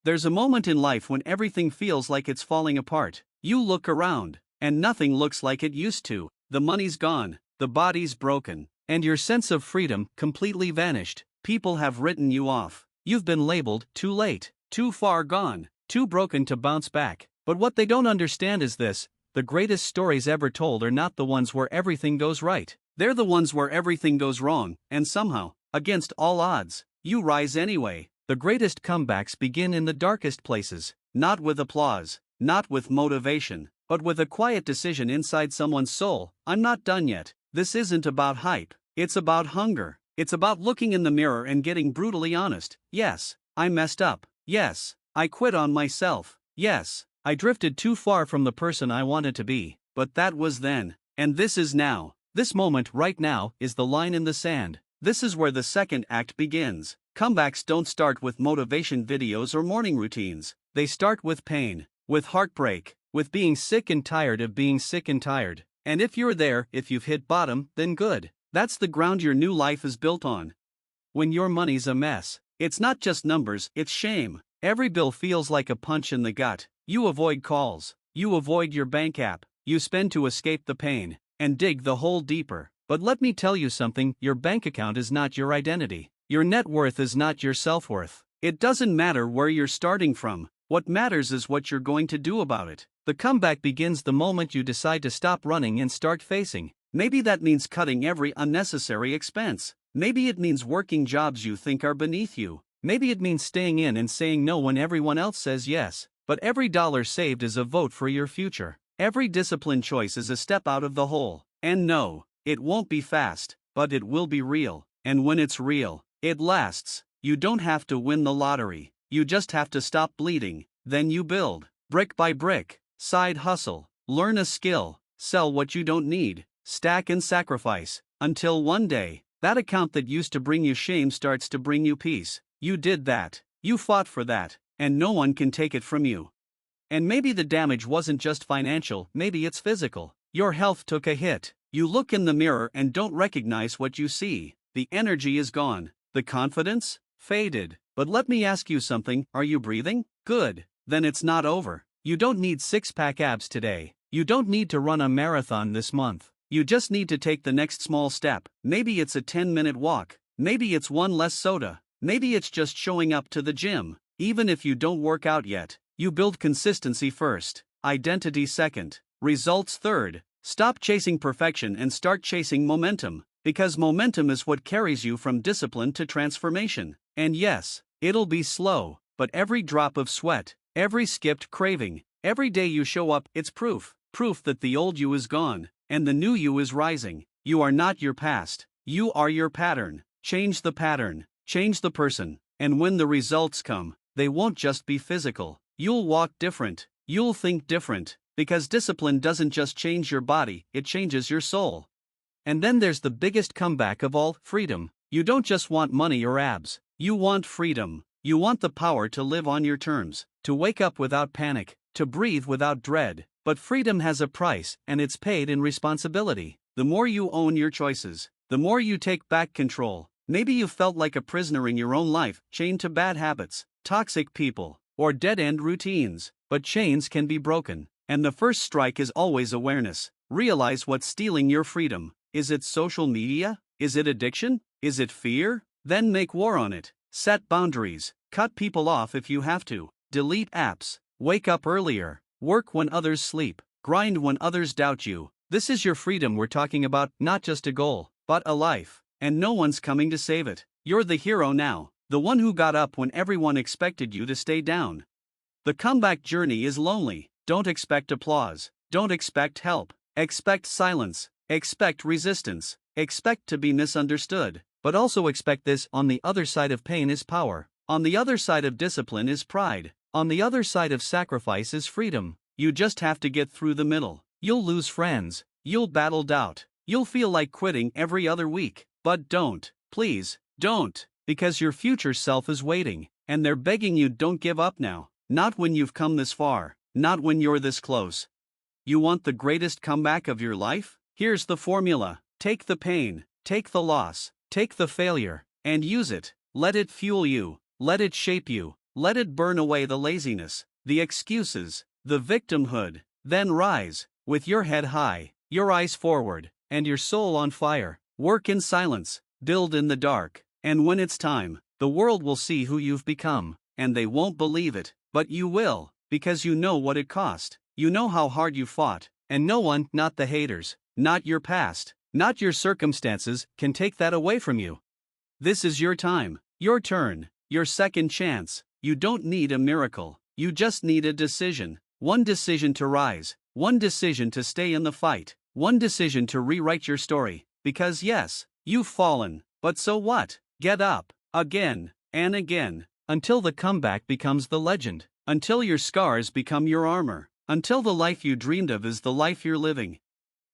There's a moment in life when everything feels like it's falling apart. You look around, and nothing looks like it used to. The money's gone, the body's broken, and your sense of freedom completely vanished. People have written you off. You've been labeled too late, too far gone, too broken to bounce back. But what they don't understand is this: the greatest stories ever told are not the ones where everything goes right. They're the ones where everything goes wrong, and somehow, against all odds, you rise anyway. The greatest comebacks begin in the darkest places, not with applause, not with motivation, but with a quiet decision inside someone's soul. I'm not done yet. This isn't about hype, it's about hunger. It's about looking in the mirror and getting brutally honest. Yes, I messed up. Yes, I quit on myself. Yes, I drifted too far from the person I wanted to be. But that was then, and this is now. This moment right now is the line in the sand. This is where the second act begins. Comebacks don't start with motivation videos or morning routines. They start with pain, with heartbreak, with being sick and tired of being sick and tired. And if you're there, if you've hit bottom, then good. That's the ground your new life is built on. When your money's a mess, it's not just numbers, it's shame. Every bill feels like a punch in the gut. You avoid calls, you avoid your bank app, you spend to escape the pain, and dig the hole deeper. But let me tell you something: your bank account is not your identity. Your net worth is not your self-worth. It doesn't matter where you're starting from. What matters is what you're going to do about it. The comeback begins the moment you decide to stop running and start facing. Maybe that means cutting every unnecessary expense. Maybe it means working jobs you think are beneath you. Maybe it means staying in and saying no when everyone else says yes. But every dollar saved is a vote for your future. Every disciplined choice is a step out of the hole. And no, it won't be fast, but it will be real. And when it's real, it lasts. You don't have to win the lottery. You just have to stop bleeding. Then you build, brick by brick, side hustle, learn a skill, sell what you don't need, stack and sacrifice, until one day, that account that used to bring you shame starts to bring you peace. You did that. You fought for that, and no one can take it from you. And maybe the damage wasn't just financial, maybe it's physical. Your health took a hit. You look in the mirror and don't recognize what you see. The energy is gone. The confidence? Faded. But let me ask you something: are you breathing? Good. Then it's not over. You don't need six-pack abs today. You don't need to run a marathon this month. You just need to take the next small step. Maybe it's a 10-minute walk. Maybe it's one less soda. Maybe it's just showing up to the gym. Even if you don't work out yet, you build consistency first, identity second, results third. Stop chasing perfection and start chasing momentum. Because momentum is what carries you from discipline to transformation. And yes, it'll be slow, but every drop of sweat, every skipped craving, every day you show up, it's proof. Proof that the old you is gone, and the new you is rising. You are not your past. You are your pattern. Change the pattern. Change the person. And when the results come, they won't just be physical. You'll walk different. You'll think different. Because discipline doesn't just change your body, it changes your soul. And then there's the biggest comeback of all: freedom. You don't just want money or abs. You want freedom. You want the power to live on your terms, to wake up without panic, to breathe without dread. But freedom has a price, and it's paid in responsibility. The more you own your choices, the more you take back control. Maybe you felt like a prisoner in your own life, chained to bad habits, toxic people, or dead-end routines. But chains can be broken, and the first strike is always awareness. Realize what's stealing your freedom. Is it social media? Is it addiction? Is it fear? Then make war on it. Set boundaries. Cut people off if you have to. Delete apps. Wake up earlier. Work when others sleep. Grind when others doubt you. This is your freedom we're talking about, not just a goal, but a life. And no one's coming to save it. You're the hero now. The one who got up when everyone expected you to stay down. The comeback journey is lonely. Don't expect applause. Don't expect help. Expect silence. Expect resistance. Expect to be misunderstood. But also expect this: on the other side of pain is power. On the other side of discipline is pride. On the other side of sacrifice is freedom. You just have to get through the middle. You'll lose friends. You'll battle doubt. You'll feel like quitting every other week. But don't. Please, don't. Because your future self is waiting. And they're begging you: don't give up now. Not when you've come this far. Not when you're this close. You want the greatest comeback of your life? Here's the formula. Take the pain, take the loss, take the failure, and use it. Let it fuel you, let it shape you, Let it burn away the laziness, the excuses, the victimhood. Then rise, with your head high, your eyes forward, and your soul on fire. Work in silence, build in the dark, and when it's time, the world will see who you've become, and they won't believe it, but you will, because you know what it cost. You know how hard you fought, and no one, not the haters, not your past, not your circumstances, can take that away from you. This is your time, your turn, your second chance. You don't need a miracle, you just need a decision. One decision to rise, one decision to stay in the fight, one decision to rewrite your story. Because yes, you've fallen, but so what? Get up, again, and again, until the comeback becomes the legend, until your scars become your armor, until the life you dreamed of is the life you're living.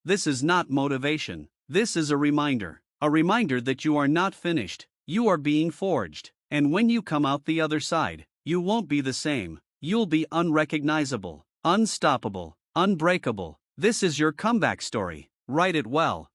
This is not motivation, this is a reminder that you are not finished, you are being forged, and when you come out the other side, you won't be the same, you'll be unrecognizable, unstoppable, unbreakable. This is your comeback story, write it well.